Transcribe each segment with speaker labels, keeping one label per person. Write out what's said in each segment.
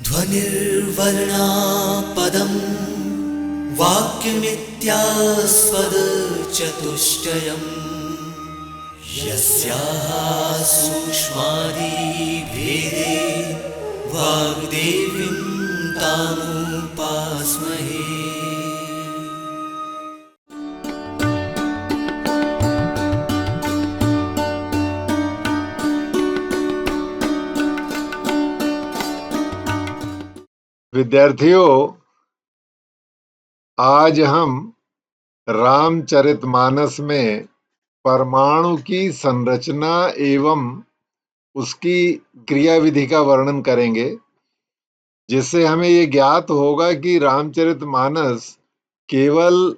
Speaker 1: ध्वनिर्वर्णापदं वाक्यमित्यास्पदचतुष्टयम् यस्याः सूक्ष्मादिभेदे वाग्देवीं तामुपास्महे।
Speaker 2: विद्यार्थियों, आज हम रामचरितमानस में परमाणु की संरचना एवं उसकी क्रियाविधि का वर्णन करेंगे, जिससे हमें ये ज्ञात होगा कि रामचरितमानस केवल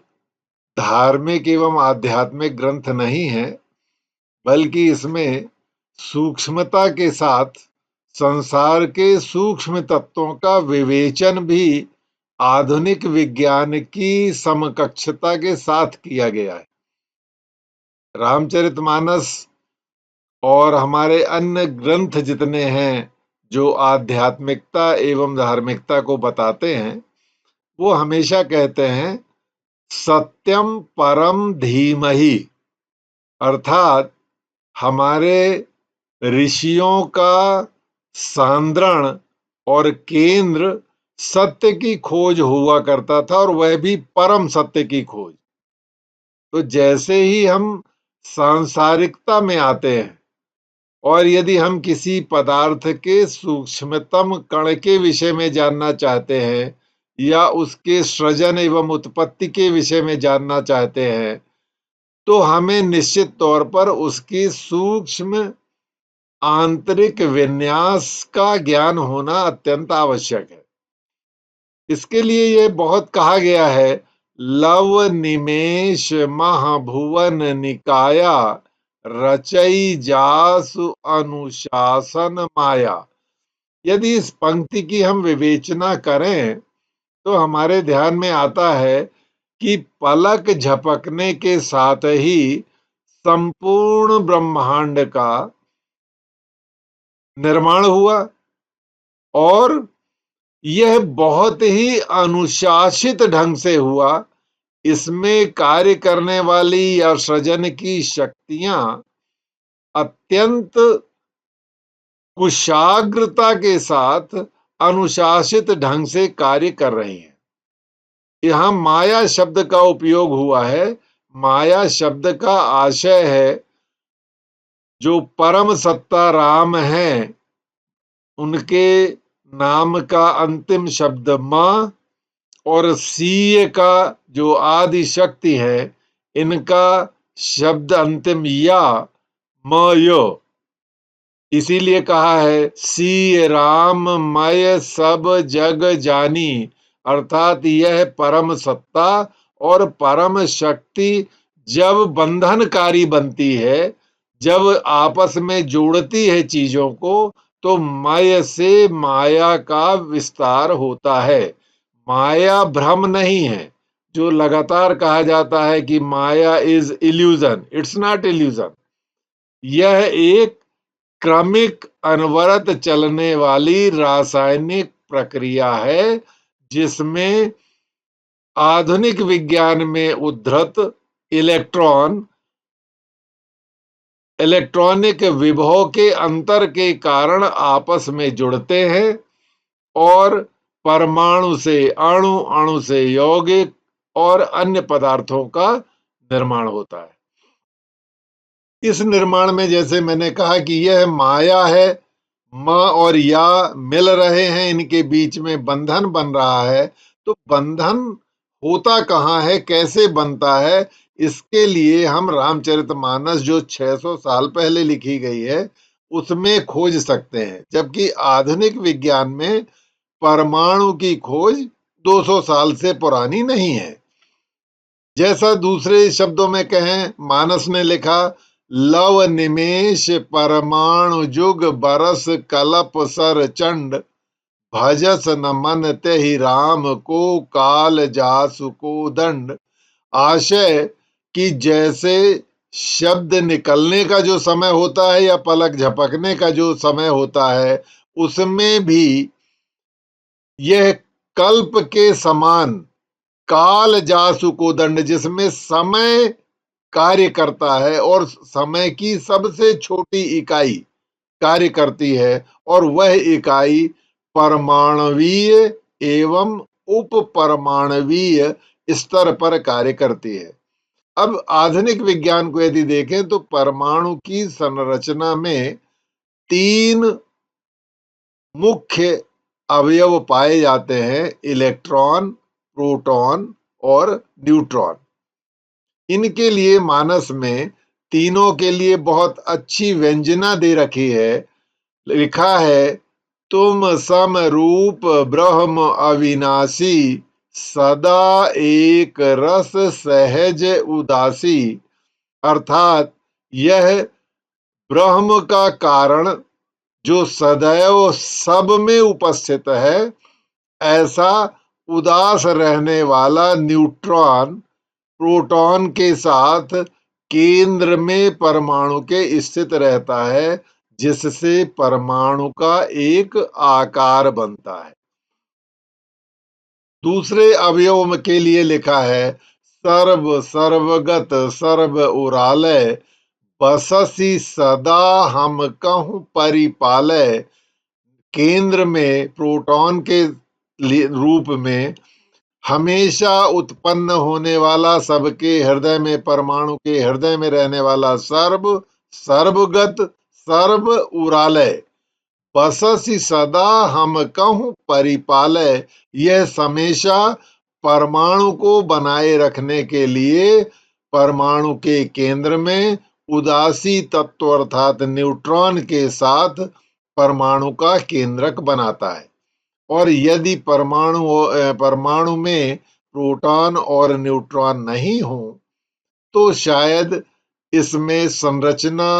Speaker 2: धार्मिक एवं आध्यात्मिक ग्रंथ नहीं है, बल्कि इसमें सूक्ष्मता के साथ संसार के सूक्ष्म तत्वों का विवेचन भी आधुनिक विज्ञान की समकक्षता के साथ किया गया है। रामचरितमानस और हमारे अन्य ग्रंथ जितने हैं जो आध्यात्मिकता एवं धार्मिकता को बताते हैं, वो हमेशा कहते हैं सत्यम परम धीमहि, अर्थात हमारे ऋषियों का सांद्रण और केंद्र सत्य की खोज हुआ करता था, और वह भी परम सत्य की खोज। तो जैसे ही हम सांसारिकता में आते हैं और यदि हम किसी पदार्थ के सूक्ष्मतम कण के विषय में जानना चाहते हैं या उसके सृजन एवं उत्पत्ति के विषय में जानना चाहते हैं, तो हमें निश्चित तौर पर उसकी सूक्ष्म आंतरिक विन्यास का ज्ञान होना अत्यंत आवश्यक है। इसके लिए यह बहुत कहा गया है, लव निमेष महाभुवन निकाया रचई जासु अनुशासन माया। यदि इस पंक्ति की हम विवेचना करें तो हमारे ध्यान में आता है कि पलक झपकने के साथ ही संपूर्ण ब्रह्मांड का निर्माण हुआ, और यह बहुत ही अनुशासित ढंग से हुआ। इसमें कार्य करने वाली या सृजन की शक्तियां अत्यंत कुशाग्रता के साथ अनुशासित ढंग से कार्य कर रही हैं। यहां माया शब्द का उपयोग हुआ है। माया शब्द का आशय है जो परम सत्ता राम है, उनके नाम का अंतिम शब्द मां और सीय का जो आदि शक्ति है, इनका शब्द अंतिम या मयो। इसीलिए कहा है सी राम मय सब जग जानी, अर्थात यह परम सत्ता और परम शक्ति जब बंधनकारी बनती है, जब आपस में जोड़ती है चीजों को, तो मय से माया का विस्तार होता है। माया भ्रम नहीं है, जो लगातार कहा जाता है कि maya is illusion. It's not illusion. यह एक क्रमिक अनवरत चलने वाली रासायनिक प्रक्रिया है, जिसमें आधुनिक विज्ञान में उद्धृत इलेक्ट्रॉनिक विभव के अंतर के कारण आपस में जुड़ते हैं और परमाणु से अणु, अणु से यौगिक और अन्य पदार्थों का निर्माण होता है। इस निर्माण में जैसे मैंने कहा कि यह माया है, म और या मिल रहे हैं, इनके बीच में बंधन बन रहा है। तो बंधन होता कहाँ है, कैसे बनता है, इसके लिए हम रामचरितमानस जो 600 साल पहले लिखी गई है उसमें खोज सकते हैं, जबकि आधुनिक विज्ञान में परमाणु की खोज 200 साल से पुरानी नहीं है। जैसा दूसरे शब्दों में कहें, मानस ने लिखा लव निमेष परमाणु जुग बरस कलप सर चंड भजस न मन तेहि राम को काल जासु को दंड। आशय कि जैसे शब्द निकलने का जो समय होता है या पलक झपकने का जो समय होता है, उसमें भी यह कल्प के समान काल जासु को दंड, जिसमें समय कार्य करता है और समय की सबसे छोटी इकाई कार्य करती है, और वह इकाई परमाणवीय एवं उप परमाणवीय स्तर पर कार्य करती है। अब आधुनिक विज्ञान को यदि देखें तो परमाणु की संरचना में 3 मुख्य अवयव पाए जाते हैं: इलेक्ट्रॉन, प्रोटॉन और न्यूट्रॉन। इनके लिए मानस में तीनों के लिए बहुत अच्छी व्यंजना दे रखी है। लिखा है, तुम सम रूप ब्रह्म अविनाशी, सदा एक रस सहज उदासी। अर्थात यह ब्रह्म का कारण जो सदैव सब में उपस्थित है, ऐसा उदास रहने वाला न्यूट्रॉन प्रोटॉन के साथ केंद्र में परमाणु के स्थित रहता है, जिससे परमाणु का एक आकार बनता है। दूसरे अवयव के लिए लिखा है, सर्व सर्वगत सर्व उरालय, बससी सदा हम कहूं परिपालय। केंद्र में प्रोटॉन के रूप में हमेशा उत्पन्न होने वाला, सबके हृदय में, परमाणु के हृदय में रहने वाला सर्व सर्वगत सर्व उरालय, बससी सदा हम कहूं परिपालय। यह हमेशा परमाणु को बनाए रखने के लिए परमाणु के केंद्र में उदासी तत्व अर्थात न्यूट्रॉन के साथ परमाणु का केंद्रक बनाता है। और यदि परमाणु में प्रोटॉन और न्यूट्रॉन नहीं हो तो शायद इसमें संरचना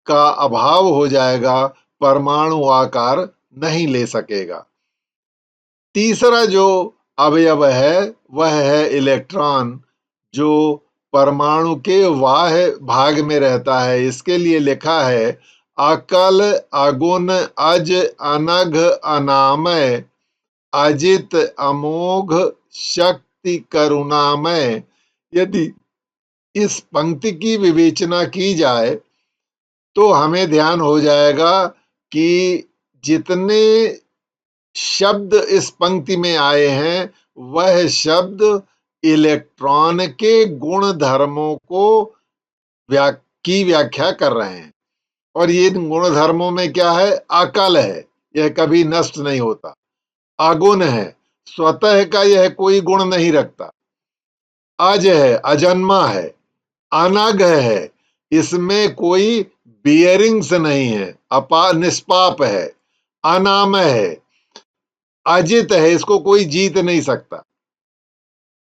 Speaker 2: का अभाव हो जाएगा, परमाणु आकार नहीं ले सकेगा। तीसरा जो अवयव है वह है इलेक्ट्रॉन, जो परमाणु के बाह्य भाग में रहता है। इसके लिए लिखा है, अकल अगुण अज अनघ अनामय, अजित अमोघ शक्ति करुणामय। यदि इस पंक्ति की विवेचना की जाए तो हमें ध्यान हो जाएगा कि जितने शब्द इस पंक्ति में आए हैं वह शब्द इलेक्ट्रॉन के गुण धर्मों को की व्याख्या कर रहे हैं। और ये गुण धर्मों में क्या है? अकल है, यह कभी नष्ट नहीं होता। अगुण है, स्वतः का यह कोई गुण नहीं रखता। अज है, अजन्मा है। अनघ है, इसमें कोई बियरिंग्स नहीं है, निष्पाप है। अनामय है, अजित है, इसको कोई जीत नहीं सकता।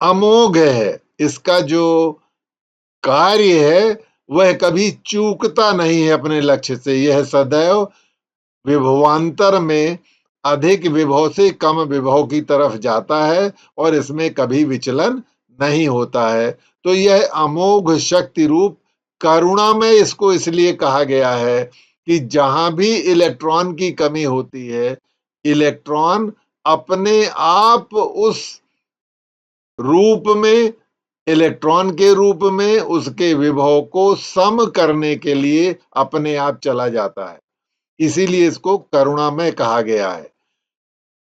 Speaker 2: अमोघ है, इसका जो कार्य है वह कभी चूकता नहीं है अपने लक्ष्य से। यह सदैव विभवांतर में अधिक विभव से कम विभव की तरफ जाता है और इसमें कभी विचलन नहीं होता है। तो यह अमोघ शक्ति रूप करुणा में इसको इसलिए कहा गया है कि जहां भी इलेक्ट्रॉन की कमी होती है, इलेक्ट्रॉन अपने आप उस रूप में, इलेक्ट्रॉन के रूप में उसके विभव को सम करने के लिए अपने आप चला जाता है। इसीलिए इसको करुणामय कहा गया है।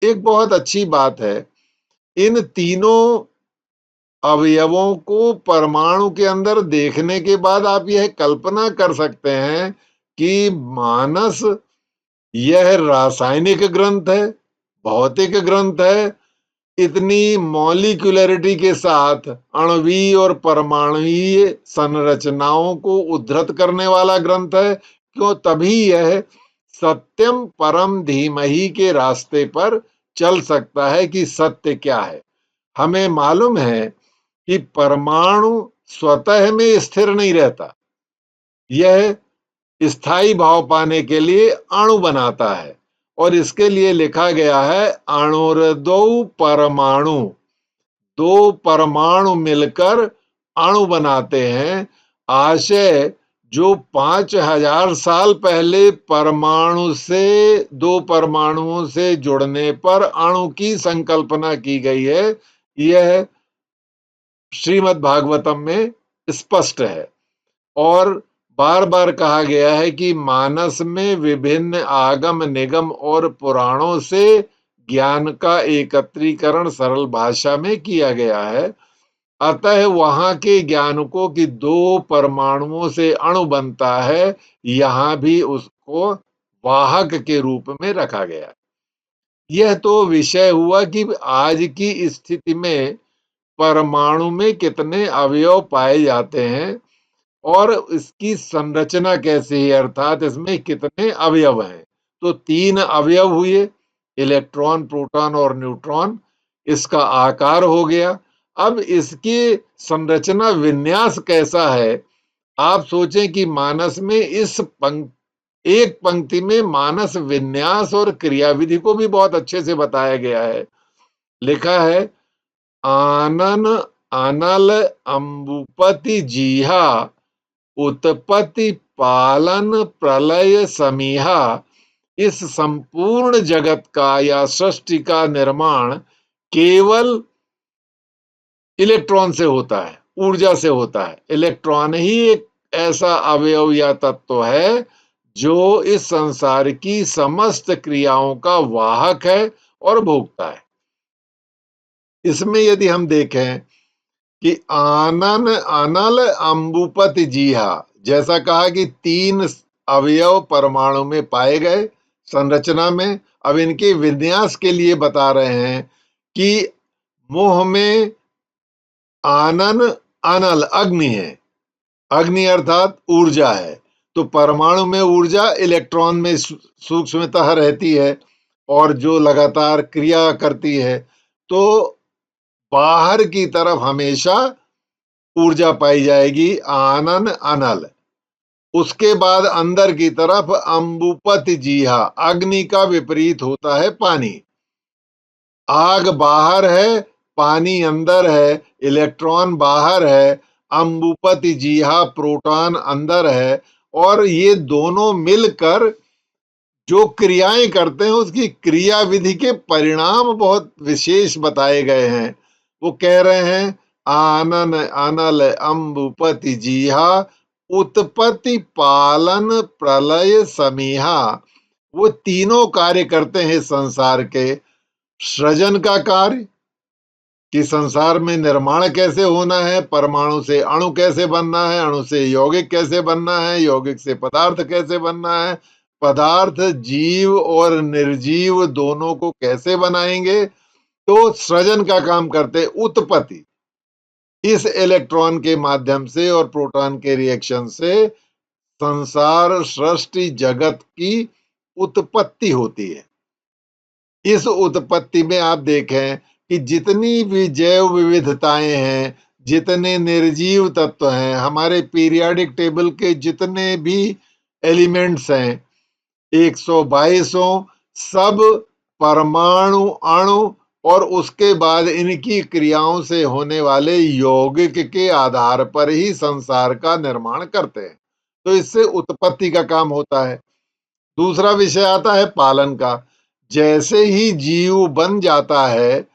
Speaker 2: एक बहुत अच्छी बात है, इन तीनों अवयवों को परमाणु के अंदर देखने के बाद आप यह कल्पना कर सकते हैं कि मानस यह रासायनिक ग्रंथ है, भौतिक ग्रंथ है। इतनी मॉलिक्यूलरिटी के साथ आणवीय और परमाणुवीय संरचनाओं को उद्धृत करने वाला ग्रंथ है। क्यों? तभी यह सत्यम परम धीमहि के रास्ते पर चल सकता है कि सत्य क्या है। हमें मालूम है कि परमाणु स्वतः में स्थिर नहीं रहता, यह स्थायी भाव पाने के लिए अणु बनाता है। और इसके लिए लिखा गया है, अणुर्दौ परमाणु, दो परमाणु मिलकर अणु बनाते हैं। आशय जो 5000 साल पहले दो परमाणुओं से जुड़ने पर अणु की संकल्पना की गई है, यह श्रीमद् भागवतम में स्पष्ट है। और बार बार कहा गया है कि मानस में विभिन्न आगम निगम और पुराणों से ज्ञान का एकत्रीकरण सरल भाषा में किया गया है। अतः वहां के ज्ञानकों की दो परमाणुओं से अणु बनता है, यहां भी उसको वाहक के रूप में रखा गया। यह तो विषय हुआ कि आज की स्थिति में परमाणु में कितने अवयव पाए जाते हैं और इसकी संरचना कैसी है, अर्थात इसमें कितने अवयव हैं। तो 3 अवयव हुए, इलेक्ट्रॉन, प्रोटॉन और न्यूट्रॉन। इसका आकार हो गया। अब इसकी संरचना विन्यास कैसा है? आप सोचें कि मानस में एक पंक्ति में मानस विन्यास और क्रियाविधि को भी बहुत अच्छे से बताया गया है। लिखा है, आनन अनल अंबुपति जीहा उत्पत्ति पालन प्रलय समीहा। इस संपूर्ण जगत का या सृष्टि का निर्माण केवल इलेक्ट्रॉन से होता है, ऊर्जा से होता है। इलेक्ट्रॉन ही एक ऐसा अवयव या तत्व है जो इस संसार की समस्त क्रियाओं का वाहक है और भोगता है। इसमें यदि हम देखें कि आनन अनल अंबुपति जीहा, जैसा कहा कि 3 अवयव परमाणु में पाए गए संरचना में। अब इनके विन्यास के लिए बता रहे हैं कि मोह में आनन अनल अग्नि है, अग्नि अर्थात ऊर्जा है। तो परमाणु में ऊर्जा इलेक्ट्रॉन में सूक्ष्मतः रहती है और जो लगातार क्रिया करती है। तो बाहर की तरफ हमेशा ऊर्जा पाई जाएगी, आनन अनल। उसके बाद अंदर की तरफ अंबुपति जीहा, अग्नि का विपरीत होता है पानी। आग बाहर है, पानी अंदर है, इलेक्ट्रॉन बाहर है, अंबुपति जीहा प्रोटॉन अंदर है। और ये दोनों मिलकर जो क्रियाएं करते हैं उसकी क्रिया विधि के परिणाम बहुत विशेष बताए गए हैं। वो कह रहे हैं, आनन अनल अंबुपति जीहा उत्पत्ति पालन प्रलय समीहा। वो तीनों कार्य करते हैं संसार के। सृजन का कार्य कि संसार में निर्माण कैसे होना है, परमाणु से अणु कैसे बनना है, अणु से यौगिक कैसे बनना है, यौगिक से पदार्थ कैसे बनना है, पदार्थ जीव और निर्जीव दोनों को कैसे बनाएंगे। तो सृजन का काम करते उत्पत्ति, इस इलेक्ट्रॉन के माध्यम से और प्रोटॉन के रिएक्शन से संसार सृष्टि जगत की उत्पत्ति होती है। इस उत्पत्ति में आप देखें कि जितनी भी जैव विविधताएं हैं, जितने निर्जीव तत्व हैं, हमारे पीरियोडिक टेबल के जितने भी एलिमेंट्स हैं 122, सब परमाणु अणु और उसके बाद इनकी क्रियाओं से होने वाले यौगिक के आधार पर ही संसार का निर्माण करते हैं। तो इससे उत्पत्ति का काम होता है। दूसरा विषय आता है पालन का। जैसे ही जीव बन जाता है,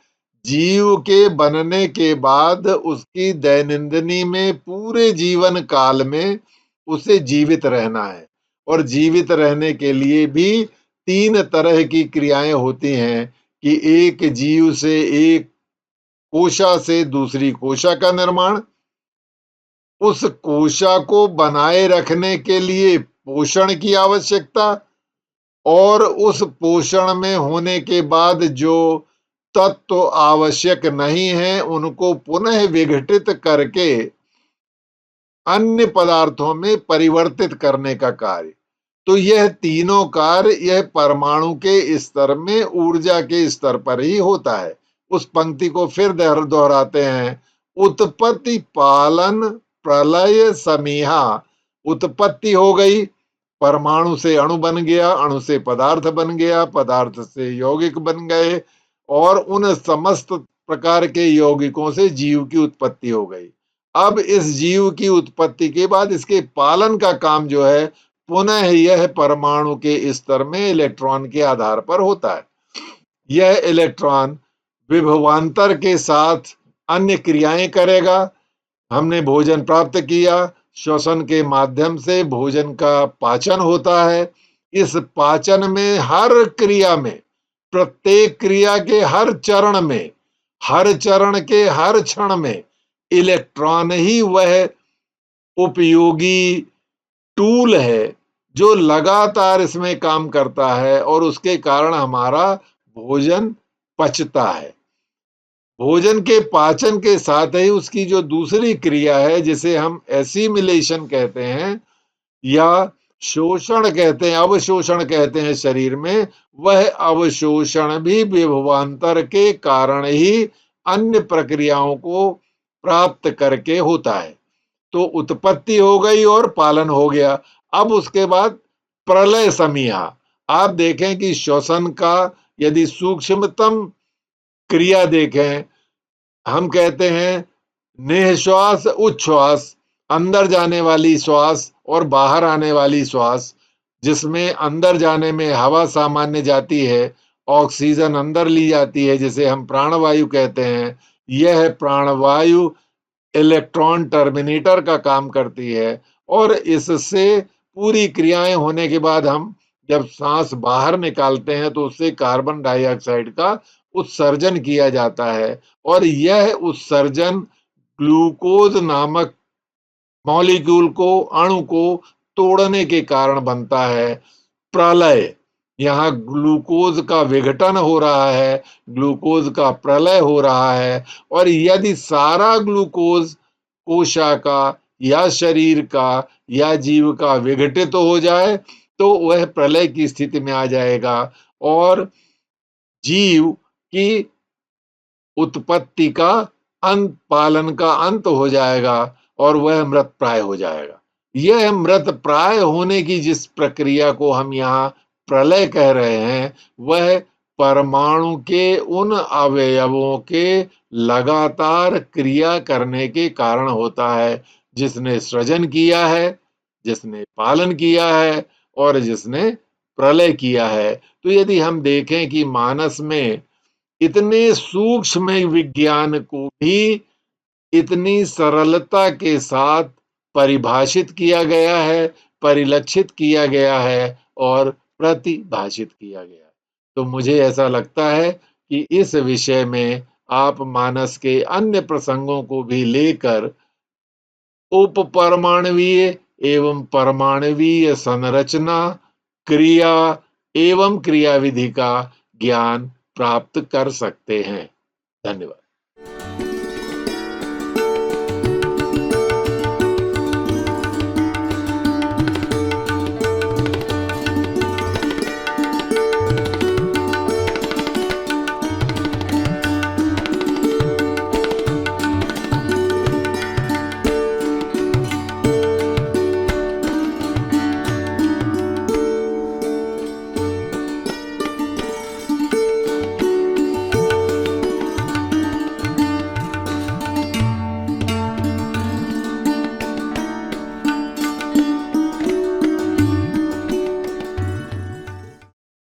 Speaker 2: जीव के बनने के बाद उसकी दैनंदिनी में पूरे जीवन काल में उसे जीवित रहना है। और जीवित रहने के लिए भी 3 तरह की क्रियाएं होती हैं कि एक जीव से, एक कोशा से दूसरी कोशा का निर्माण, उस कोशा को बनाए रखने के लिए पोषण की आवश्यकता, और उस पोषण में होने के बाद जो तत्व आवश्यक नहीं है उनको पुनः विघटित करके अन्य पदार्थों में परिवर्तित करने का कार्य। तो यह तीनों कार्य यह परमाणु के स्तर में ऊर्जा के स्तर पर ही होता है। उस पंक्ति को फिर दोहराते हैं, उत्पत्ति पालन प्रलय समीहा। उत्पत्ति हो गई, परमाणु से अणु बन गया, अणु से पदार्थ बन गया, पदार्थ से यौगिक बन गए, और उन समस्त प्रकार के यौगिकों से जीव की उत्पत्ति हो गई। अब इस जीव की उत्पत्ति के बाद इसके पालन का काम जो है पुनः यह परमाणु के स्तर में इलेक्ट्रॉन के आधार पर होता है। यह इलेक्ट्रॉन विभवांतर के साथ अन्य क्रियाएं करेगा। हमने भोजन प्राप्त किया, श्वसन के माध्यम से भोजन का पाचन होता है। इस पाचन में हर क्रिया में, प्रत्येक क्रिया के हर चरण में, हर चरण के हर क्षण में इलेक्ट्रॉन ही वह उपयोगी टूल है जो लगातार इसमें काम करता है और उसके कारण हमारा भोजन पचता है। भोजन के पाचन के साथ ही उसकी जो दूसरी क्रिया है जिसे हम एसिमिलेशन कहते हैं या शोषण कहते हैं, अवशोषण कहते हैं शरीर में, वह अवशोषण भी विभवांतर के कारण ही अन्य प्रक्रियाओं को प्राप्त करके होता है। तो उत्पत्ति हो गई और पालन हो गया। अब उसके बाद प्रलय समिया। आप देखें कि श्वसन का यदि सूक्ष्मतम क्रिया देखें, हम कहते हैं निःश्वास उच्छ्वास, अंदर जाने वाली श्वास और बाहर आने वाली श्वास, जिसमें अंदर जाने में हवा सामान्य जाती है, ऑक्सीजन अंदर ली जाती है जिसे हम प्राणवायु कहते हैं। यह प्राणवायु इलेक्ट्रॉन टर्मिनेटर का काम करती है और इससे पूरी क्रियाएं होने के बाद हम जब सांस बाहर निकालते हैं तो उससे कार्बन डाइऑक्साइड का उत्सर्जन किया जाता है और यह उत्सर्जन ग्लूकोज नामक मॉलिक्यूल को, अणु को तोड़ने के कारण बनता है। प्रलय, यहाँ ग्लूकोज का विघटन हो रहा है, ग्लूकोज का प्रलय हो रहा है और यदि सारा ग्लूकोज कोशिका का या शरीर का या जीव का विघटित हो जाए तो वह प्रलय की स्थिति में आ जाएगा और जीव की उत्पत्ति का अंत, पालन का अंत हो जाएगा और वह मृत प्राय हो जाएगा। यह मृत प्राय होने की जिस प्रक्रिया को हम यहाँ प्रलय कह रहे हैं, वह परमाणु के उन अवयवों के लगातार क्रिया करने के कारण होता है जिसने सृजन किया है, जिसने पालन किया है और जिसने प्रलय किया है। तो यदि हम देखें कि मानस में इतने सूक्ष्म विज्ञान को भी इतनी सरलता के साथ परिभाषित किया गया है, परिलक्षित किया गया है और प्रतिभाषित किया गया है। तो मुझे ऐसा लगता है कि इस विषय में आप मानस के अन्य प्रसंगों को भी लेकर उपपरमाणवीय एवं परमाणवीय संरचना, क्रिया एवं क्रियाविधि का ज्ञान प्राप्त कर सकते हैं। धन्यवाद।